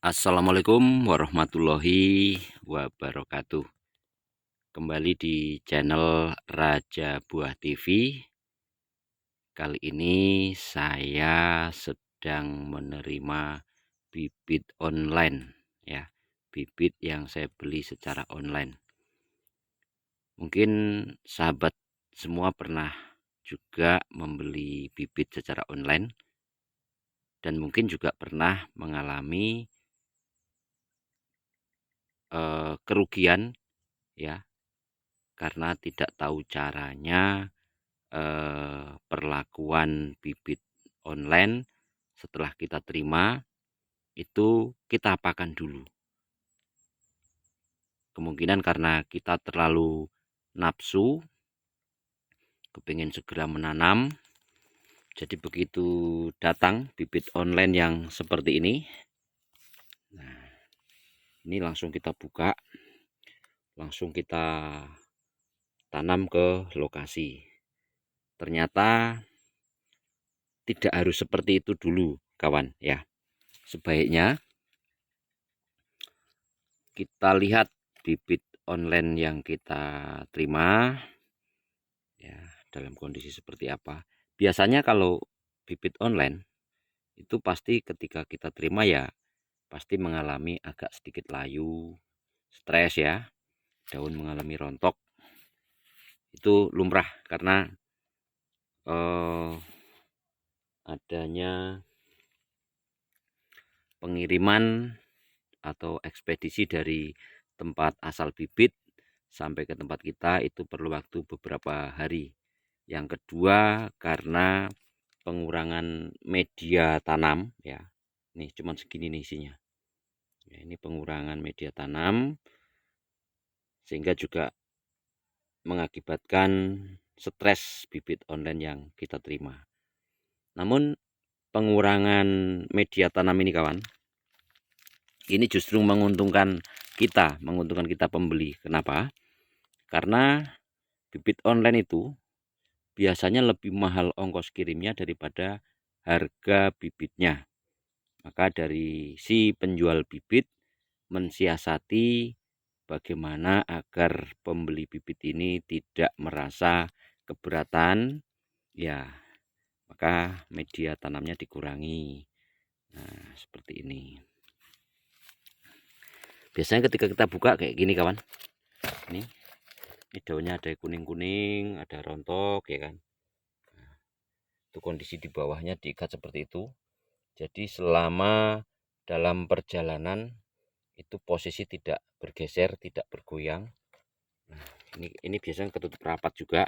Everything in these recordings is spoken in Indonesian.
Assalamualaikum warahmatullahi wabarakatuh. Kembali di channel Raja Buah TV. Kali ini saya sedang menerima bibit online ya. Bibit yang saya beli secara online. Mungkin sahabat semua pernah juga membeli bibit secara online dan mungkin juga pernah mengalami kerugian ya, karena tidak tahu caranya perlakuan bibit online setelah kita terima itu kita apakan dulu. Kemungkinan karena kita terlalu nafsu, kepingin segera menanam, jadi begitu datang bibit online yang seperti ini, nah ini langsung kita buka, langsung kita tanam ke lokasi. Ternyata tidak harus seperti itu dulu kawan ya. Sebaiknya kita lihat bibit online yang kita terima ya dalam kondisi seperti apa. Biasanya kalau bibit online itu pasti ketika kita terima ya pasti mengalami agak sedikit layu, stres ya, daun mengalami rontok. Itu lumrah karena adanya pengiriman atau ekspedisi dari tempat asal bibit sampai ke tempat kita itu perlu waktu beberapa hari. Yang kedua karena pengurangan media tanam ya. Nih cuman segini nih isinya. Ya, ini pengurangan media tanam sehingga juga mengakibatkan stres bibit online yang kita terima. Namun pengurangan media tanam ini kawan, ini justru menguntungkan kita pembeli. Kenapa? Karena bibit online itu biasanya lebih mahal ongkos kirimnya daripada harga bibitnya. Maka dari si penjual bibit mensiasati bagaimana agar pembeli bibit ini tidak merasa keberatan, ya maka media tanamnya dikurangi. Nah, seperti ini. Biasanya ketika kita buka kayak gini kawan. Ini daunnya ada kuning-kuning, ada rontok ya kan. Itu kondisi di bawahnya diikat seperti itu. Jadi selama dalam perjalanan itu posisi tidak bergeser, tidak bergoyang. Nah, ini biasanya ketutup rapat juga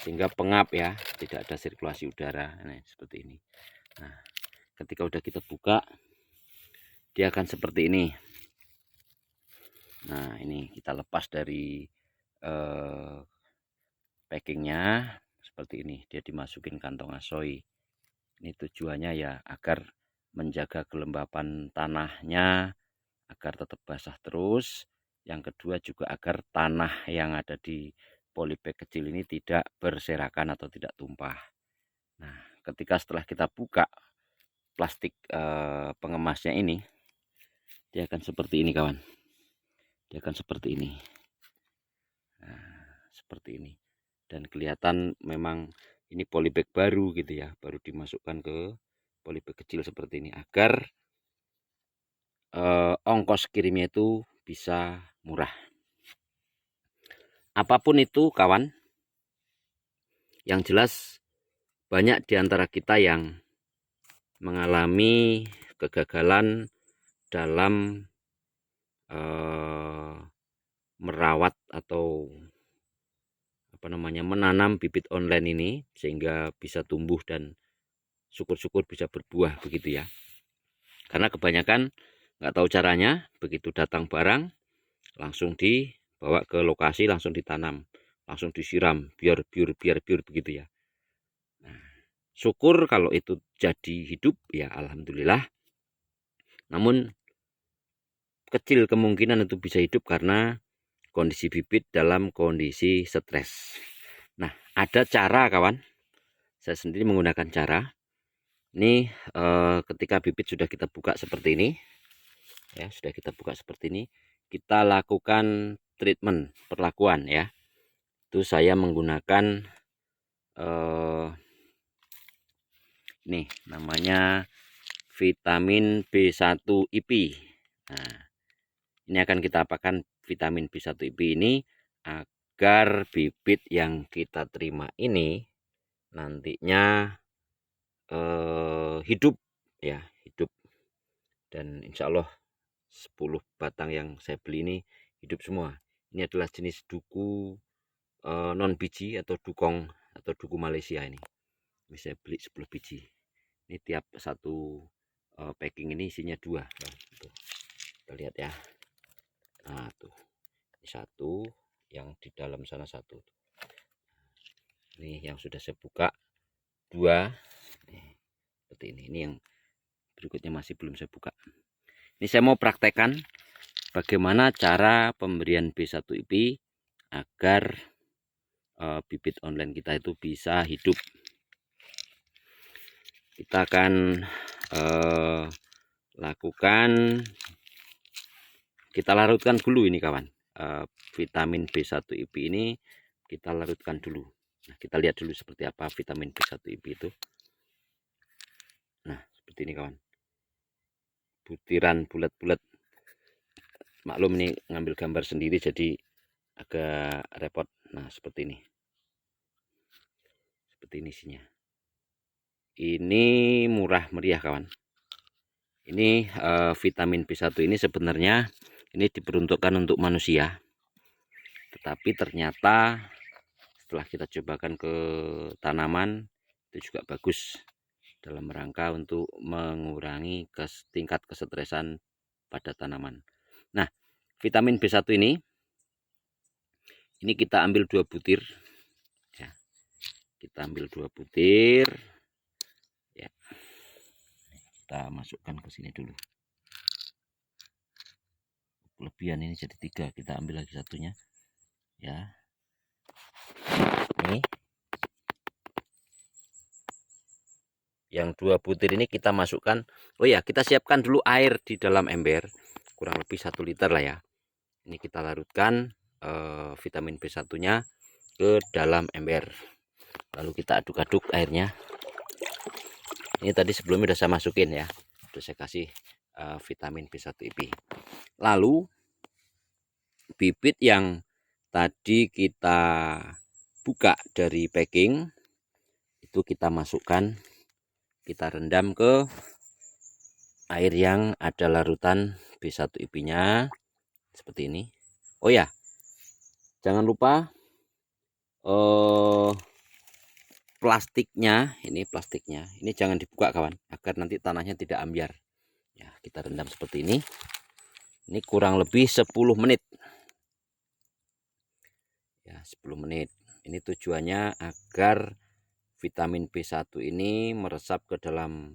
sehingga pengap ya, tidak ada sirkulasi udara. Nah, seperti ini. Nah, ketika udah kita buka dia akan seperti ini. Nah, ini kita lepas dari packingnya seperti ini. Dia dimasukin kantong asoy. Ini tujuannya ya agar menjaga kelembapan tanahnya agar tetap basah terus. Yang kedua juga agar tanah yang ada di polybag kecil ini tidak berserakan atau tidak tumpah. Nah, ketika setelah kita buka plastik pengemasnya ini, dia akan seperti ini kawan. Dia akan seperti ini. Nah, seperti ini. Dan kelihatan memang ini polybag baru gitu ya, baru dimasukkan ke polybag kecil seperti ini agar ongkos kirimnya itu bisa murah. Apapun itu kawan, yang jelas banyak di antara kita yang mengalami kegagalan dalam merawat atau menanam bibit online ini sehingga bisa tumbuh dan syukur-syukur bisa berbuah begitu ya. Karena kebanyakan nggak tahu caranya, begitu datang barang langsung dibawa ke lokasi, langsung ditanam, langsung disiram biar begitu ya. Nah, syukur kalau itu jadi hidup ya alhamdulillah. Namun kecil kemungkinan itu bisa hidup karena kondisi bibit dalam kondisi stres. Nah, ada cara kawan. Saya sendiri menggunakan cara. Ini ketika bibit sudah kita buka seperti ini. Ya, sudah kita buka seperti ini. Kita lakukan treatment, perlakuan ya. Itu saya menggunakan nih namanya vitamin B1 IP. Nah, ini akan kita apakan vitamin B1 IP ini agar bibit yang kita terima ini nantinya hidup ya, hidup, dan insya Allah 10 batang yang saya beli ini hidup semua. Ini adalah jenis duku non biji atau dukong atau duku Malaysia ini. Bisa beli 10 biji. Ini tiap satu packing ini isinya 2. Nah, tuh. Kita lihat ya. Nah, tuh. Ini 1, yang di dalam sana 1. Ini yang sudah saya buka 2. Seperti ini. Ini yang berikutnya masih belum saya buka. Ini saya mau praktekkan bagaimana cara pemberian B1 IP agar bibit online kita itu bisa hidup. Kita akan lakukan, kita larutkan dulu ini kawan, vitamin B1 IP ini kita larutkan dulu. Nah, kita lihat dulu seperti apa vitamin B1 IP itu. Nah, seperti ini kawan, butiran bulat-bulat. Maklum ini ngambil gambar sendiri jadi agak repot. Nah, seperti ini. Seperti ini isinya. Ini murah meriah kawan. Ini vitamin B1 ini sebenarnya ini diperuntukkan untuk manusia. Tetapi ternyata setelah kita cobakan ke tanaman itu juga bagus dalam rangka untuk mengurangi tingkat kesetresan pada tanaman. Nah, vitamin B1 ini kita ambil 2 butir ya. Kita ambil 2 butir ya. Kita masukkan ke sini dulu. Kelebihan ini jadi 3, kita ambil lagi satunya ya. Ini yang 2 butir ini kita masukkan. Oh ya, kita siapkan dulu air di dalam ember kurang lebih 1 liter lah ya. Ini kita larutkan vitamin B1 nya ke dalam ember, lalu kita aduk-aduk airnya. Ini tadi sebelumnya sudah saya masukin ya, sudah saya kasih vitamin B1 IP. Lalu bibit yang tadi kita buka dari packing itu kita masukkan, kita rendam ke air yang ada larutan B1 IP nya seperti ini. Oh ya, jangan lupa plastiknya, ini plastiknya ini jangan dibuka kawan, agar nanti tanahnya tidak ambiar ya. Kita rendam seperti ini kurang lebih 10 menit ya, 10 menit. Ini tujuannya agar vitamin B1 ini meresap ke dalam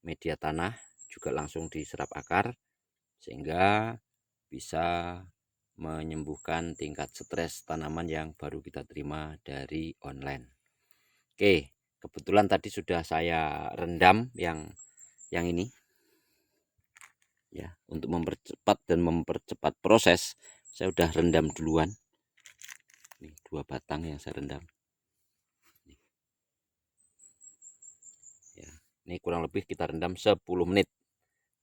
media tanah, juga langsung diserap akar, sehingga bisa menyembuhkan tingkat stres tanaman yang baru kita terima dari online. Oke, kebetulan tadi sudah saya rendam yang ini ya, untuk mempercepat dan mempercepat proses. Saya sudah rendam duluan. Ini 2 batang yang saya rendam. Ya, ini kurang lebih kita rendam 10 menit.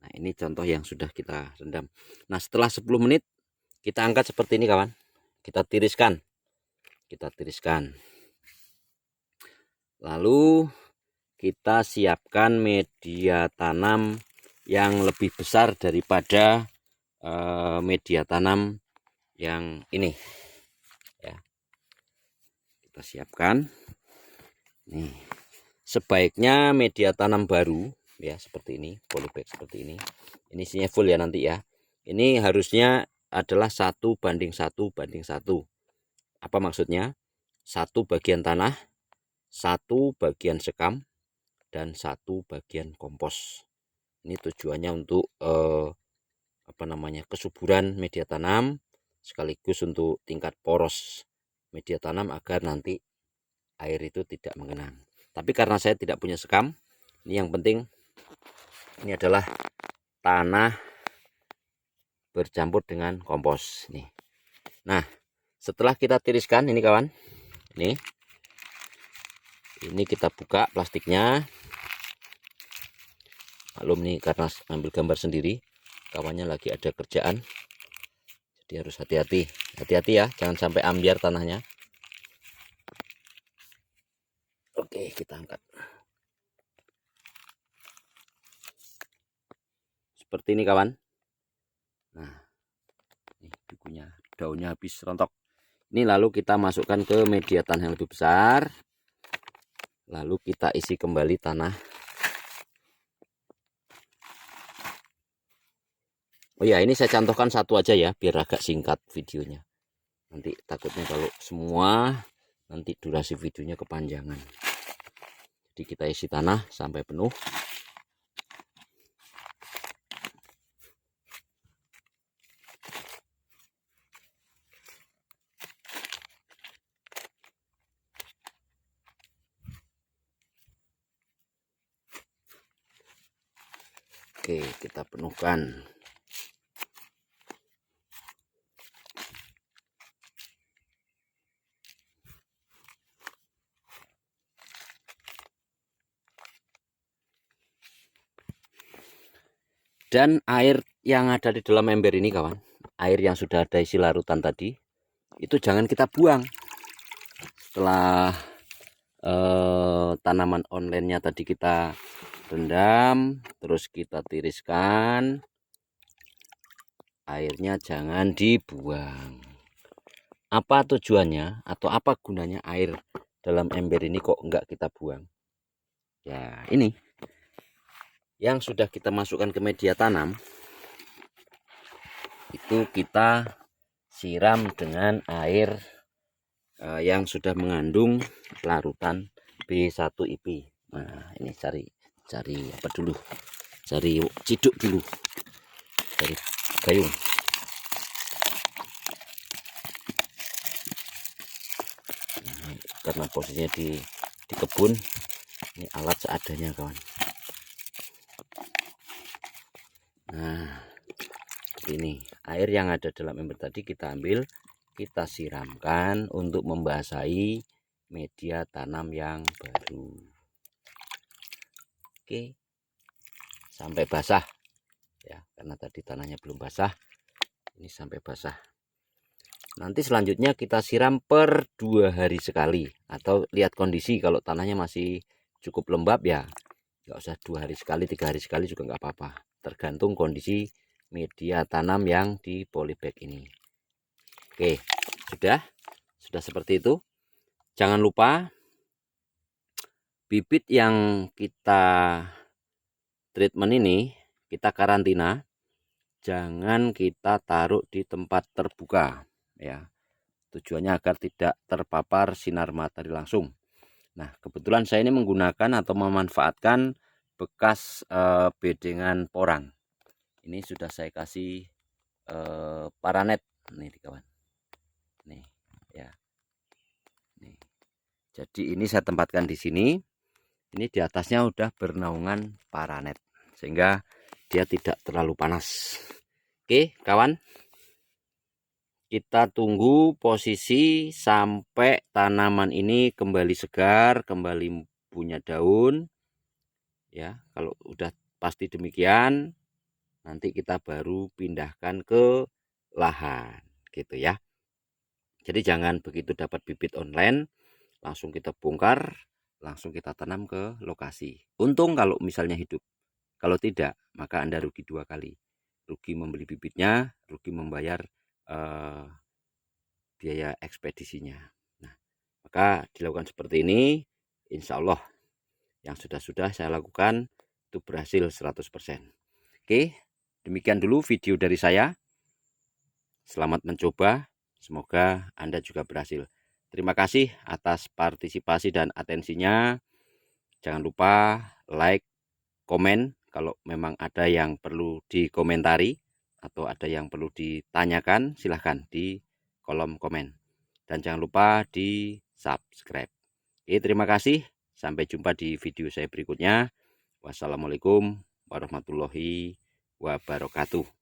Nah, ini contoh yang sudah kita rendam. Nah, setelah 10 menit kita angkat seperti ini kawan. Kita tiriskan. Kita tiriskan. Lalu kita siapkan media tanam yang lebih besar daripada media tanam yang ini ya. Kita siapkan. Nih, sebaiknya media tanam baru ya, seperti ini, polybag seperti ini. Ini isinya full ya nanti ya. Ini harusnya adalah 1:1:1. Apa maksudnya? 1 bagian tanah, 1 bagian sekam, dan 1 bagian kompos. Ini tujuannya untuk kesuburan media tanam, sekaligus untuk tingkat poros media tanam agar nanti air itu tidak mengenang. Tapi karena saya tidak punya sekam, ini yang penting ini adalah tanah bercampur dengan kompos nih. Nah, setelah kita tiriskan ini kawan, ini kita buka plastiknya. Maklum nih karena ambil gambar sendiri, kawannya lagi ada kerjaan, jadi harus hati-hati ya, jangan sampai ambiar tanahnya. Oke, kita angkat seperti ini kawan. Nah, ini bukunya, daunnya habis rontok. Ini lalu kita masukkan ke media tanah yang lebih besar, lalu kita isi kembali tanah. Oh ya, ini saya contohkan satu aja ya, biar agak singkat videonya. Nanti takutnya kalau semua, nanti durasi videonya kepanjangan. Jadi kita isi tanah sampai penuh. Oke, kita penuhkan. Dan air yang ada di dalam ember ini kawan, air yang sudah ada isi larutan tadi, itu jangan kita buang. Setelah tanaman online-nya tadi kita rendam, terus kita tiriskan, airnya jangan dibuang. Apa tujuannya atau apa gunanya air dalam ember ini kok enggak kita buang? Ya ini, yang sudah kita masukkan ke media tanam, itu kita siram dengan air yang sudah mengandung larutan B1IP. Nah, ini cari apa dulu? Cari ciduk dulu. Cari gayung. Nah, karena posisinya di kebun, ini alat seadanya kawan. Nah, ini air yang ada dalam ember tadi kita ambil, kita siramkan untuk membasahi media tanam yang baru. Oke, sampai basah ya, karena tadi tanahnya belum basah, ini sampai basah. Nanti selanjutnya kita siram per 2 hari sekali, atau lihat kondisi, kalau tanahnya masih cukup lembab ya nggak usah 2 hari sekali, 3 hari sekali juga nggak apa-apa, tergantung kondisi media tanam yang di polybag ini. Oke, sudah seperti itu. Jangan lupa bibit yang kita treatment ini, kita karantina, jangan kita taruh di tempat terbuka ya. Tujuannya agar tidak terpapar sinar matahari langsung. Nah, kebetulan saya ini menggunakan atau memanfaatkan bekas bedengan porang. Ini sudah saya kasih paranet nih kawan. Nih ya. Nih. Jadi ini saya tempatkan di sini. Ini di atasnya udah bernaungan paranet sehingga dia tidak terlalu panas. Oke, kawan. Kita tunggu posisi sampai tanaman ini kembali segar, kembali punya daun. Ya, kalau udah pasti demikian, nanti kita baru pindahkan ke lahan, gitu ya. Jadi jangan begitu dapat bibit online, langsung kita bongkar, langsung kita tanam ke lokasi. Untung kalau misalnya hidup. Kalau tidak, maka Anda rugi 2 kali. Rugi membeli bibitnya, rugi membayar biaya ekspedisinya. Nah, maka dilakukan seperti ini, insya Allah yang sudah saya lakukan itu berhasil 100%. Oke, demikian dulu video dari saya. Selamat mencoba, semoga Anda juga berhasil. Terima kasih atas partisipasi dan atensinya. Jangan lupa like, komen kalau memang ada yang perlu dikomentari atau ada yang perlu ditanyakan, silahkan di kolom komen. Dan jangan lupa di subscribe. Oke, terima kasih. Sampai jumpa di video saya berikutnya. Wassalamualaikum warahmatullahi wabarakatuh.